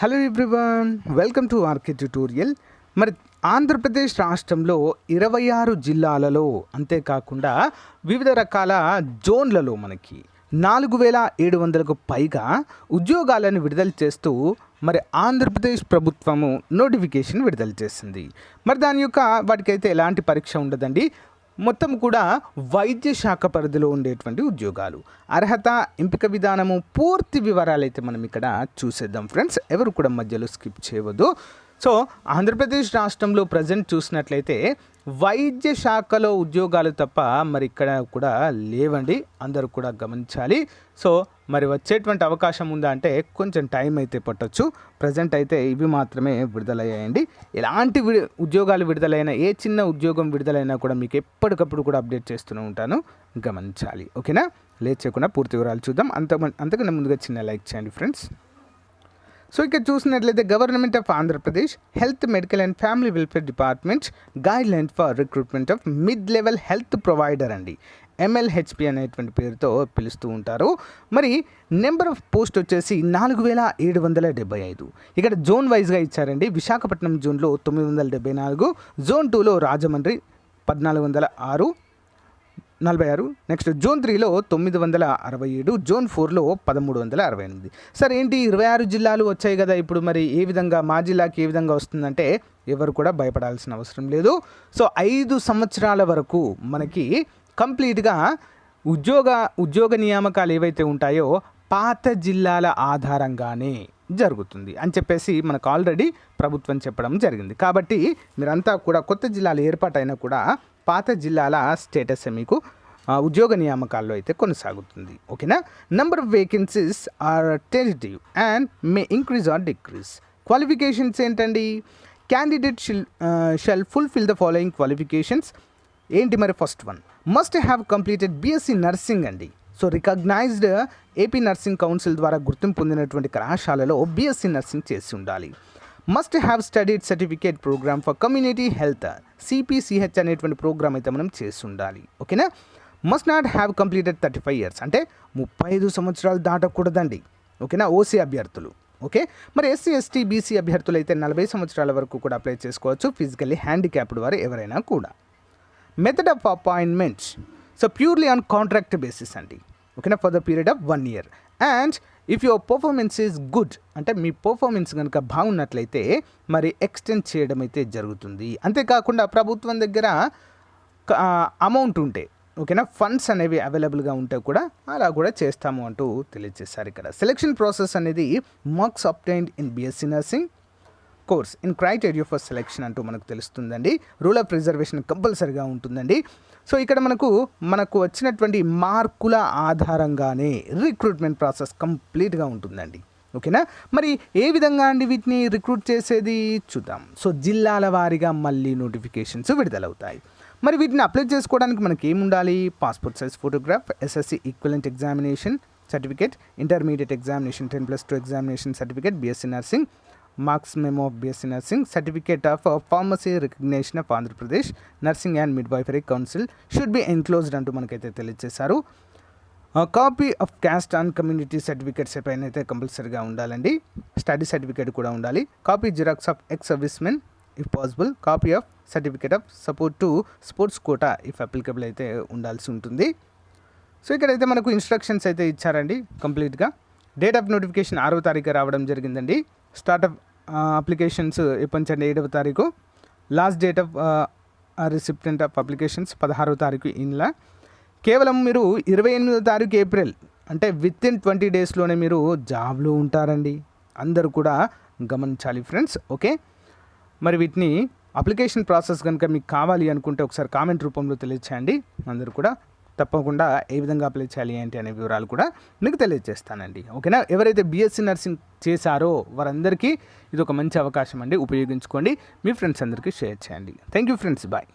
Hello everyone, welcome to RK tutorial. మరి ఆంధ్రప్రదేశ్ రాష్ట్రంలో 26 జిల్లాలలో అంతేకాకుండా వివిధ రకాల జోన్లలో మనకి 4700కు పైగా ఉద్యోగాలను విడుదల చేస్తూ మరి ఆంధ్రప్రదేశ్ ప్రభుత్వము నోటిఫికేషన్ విడుదల చేసింది. మరి దాని యొక్క వాటికైతే ఎలాంటి పరీక్ష ఉండదండి. మొత్తం కూడా వైద్య శాఖ పరిధిలో ఉండేటువంటి ఉద్యోగాలు, అర్హత, ఎంపిక విధానము, పూర్తి వివరాలు అయితే మనం ఇక్కడ చూసేద్దాం ఫ్రెండ్స్. ఎవరు కూడా మధ్యలో స్కిప్ చేయవద్దు. సో ఆంధ్రప్రదేశ్ రాష్ట్రంలో ప్రజెంట్ చూసినట్లయితే వైద్య శాఖలో ఉద్యోగాలు తప్ప మరి ఇక్కడ కూడా లేవండి, అందరూ కూడా గమనించాలి. సో మరి వచ్చేటువంటి అవకాశం ఉందా అంటే కొంచెం టైం అయితే పట్టొచ్చు. ప్రజెంట్ అయితే ఇవి మాత్రమే విడుదలయ్యాయండి. ఎలాంటి ఉద్యోగాలు విడుదలైనా, ఏ చిన్న ఉద్యోగం విడుదలైనా కూడా మీకు ఎప్పటికప్పుడు కూడా అప్డేట్ చేస్తూనే ఉంటాను, గమనించాలి. ఓకేనా? లేట్ చేయకుండా పూర్తి వివరాలు చూద్దాం. అంతకన్నా ముందుగా చిన్న లైక్ చేయండి ఫ్రెండ్స్. సో ఇక్కడ చూసినట్లయితే government of Andhra Pradesh health, medical and family welfare department guide line for recruitment of mid level health provider అండి, MLHP అనేటువంటి పేరుతో పిలుస్తూ ఉంటారు. మరి నెంబర్ ఆఫ్ పోస్ట్ వచ్చేసి 4775. ఇక్కడ జోన్ వైజ్గా ఇచ్చారండి. విశాఖపట్నం జోన్లో 974, జోన్ 2లో రాజమండ్రి 1446, నెక్స్ట్ జోన్ 3లో 967, జోన్ 4లో 1368. సరే ఏంటి 26 జిల్లాలు వచ్చాయి కదా, ఇప్పుడు మరి ఏ విధంగా మా జిల్లాకి ఏ విధంగా వస్తుందంటే ఎవరు కూడా భయపడాల్సిన అవసరం లేదు. సో 5 సంవత్సరాల వరకు మనకి కంప్లీట్గా ఉద్యోగ నియామకాలు ఏవైతే ఉంటాయో పాత జిల్లాల ఆధారంగానే జరుగుతుంది అని చెప్పేసి మనకు ఆల్రెడీ ప్రభుత్వం చెప్పడం జరిగింది. కాబట్టి మీరంతా కూడా కొత్త జిల్లాలు ఏర్పాటైనా కూడా పాత జిల్లాల స్టేటస్ మీకు ఉద్యోగ నియామకాల్లో అయితే కొనసాగుతుంది. ఓకేనా? Number of vacancies are tentative and may increase or decrease. Qualifications ఏంటండి? Candidate shall fulfil the following qualifications. ఏంటి మరి? First one, must have completed BSc nursing అండి. So recognised AP nursing council ద్వారా గుర్తింపు పొందినటువంటి కళాశాలలో BSc నర్సింగ్ చేసి ఉండాలి. Must have studied certificate programme for community health, CPCH అనేటువంటి ప్రోగ్రామ్ అయితే మనం చేసి ఉండాలి. ఓకేనా? Must not have completed 35 years, అంటే 35 సంవత్సరాలు దాటకూడదండి. ఓకేనా? OC అభ్యర్థులు. ఓకే. మరి SC, ST, BC అభ్యర్థులు అయితే 40 సంవత్సరాల వరకు కూడా అప్లై చేసుకోవచ్చు, ఫిజికల్లీ హ్యాండిక్యాప్డ్ వారు ఎవరైనా కూడా. Method of appointments, so purely on contract basis అండి. ఓకేనా? For the period of 1 year. And if your performance is good, అంటే మీ పర్ఫార్మెన్స్ కనుక బాగున్నట్లయితే మరి ఎక్స్టెండ్ చేయడం అయితే జరుగుతుంది. అంతేకాకుండా ప్రభుత్వం దగ్గర అమౌంట్ ఉంటే, ఓకేనా, ఫండ్స్ అనేవి అవైలబుల్గా ఉంటే కూడా అలా కూడా చేస్తాము అంటూ తెలియజేశారు. ఇక్కడ సెలెక్షన్ ప్రాసెస్ అనేది marks obtained in BSc nursing course in criteria for selection అంటూ మనకు తెలుస్తుందండి. రూల్ ఆఫ్ రిజర్వేషన్ కంపల్సరీగా ఉంటుందండి. సో ఇక్కడ మనకు వచ్చినటువంటి మార్కుల ఆధారంగానే రిక్రూట్మెంట్ ప్రాసెస్ కంప్లీట్గా ఉంటుందండి. ఓకేనా? మరి ఏ విధంగా అండి వీటిని రిక్రూట్ చేసేది చూద్దాం. సో జిల్లాల వారీగా మళ్ళీ నోటిఫికేషన్స్ విడుదలవుతాయి. మరి వీటిని అప్లై చేసుకోవడానికి మనకి ఏముండాలి? Passport size photograph, SSC equivalent examination certificate, intermediate examination 10+2 examination certificate, BSc nursing, marks memo of BSc nursing, certificate of pharmacy recognition of Andhra Pradesh nursing and midwifery council should be enclosed అంటూ మనకైతే తెలియజేశారు. Copy of caste and community certificates పైన అయితే కంపల్సరీగా ఉండాలండి. Study certificate కూడా ఉండాలి. Copy xerox of ex servicemen if possible, copy of certificate of support to sports quota if applicable అయితే ఉండాల్సి ఉంటుంది. సో ఇక్కడైతే మనకు ఇన్స్ట్రక్షన్స్ అయితే ఇచ్చారండి కంప్లీట్గా. డేట్ ఆఫ్ నోటిఫికేషన్ 6వ తారీఖు రావడం జరిగిందండి. స్టార్ట్ ఆఫ్ అప్లికేషన్స్ ఎప్పటి నుంచి అండి? 7వ తారీఖు. Last date of recipient of applications 16వ తారీఖు. ఇందులో కేవలం మీరు 28వ తారీఖు ఏప్రిల్, అంటే వితిన్ 20 daysలోనే మీరు జాబ్లో ఉంటారండి. అందరూ కూడా గమనించాలి ఫ్రెండ్స్. ఓకే. మరి వీటిని అప్లికేషన్ ప్రాసెస్ కనుక మీకు కావాలి అనుకుంటే ఒకసారి కామెంట్ రూపంలో తెలియచేయండి. అందరూ కూడా తప్పకుండా ఏ విధంగా అప్లై చేయాలి ఏంటి అనే వివరాలు కూడా మీకు తెలియజేస్తానండి. ఓకేనా? ఎవరైతే BSc నర్సింగ్ చేశారో వారందరికీ ఇది ఒక మంచి అవకాశం అండి, ఉపయోగించుకోండి. మీ ఫ్రెండ్స్ అందరికీ షేర్ చేయండి. Thank you friends, bye.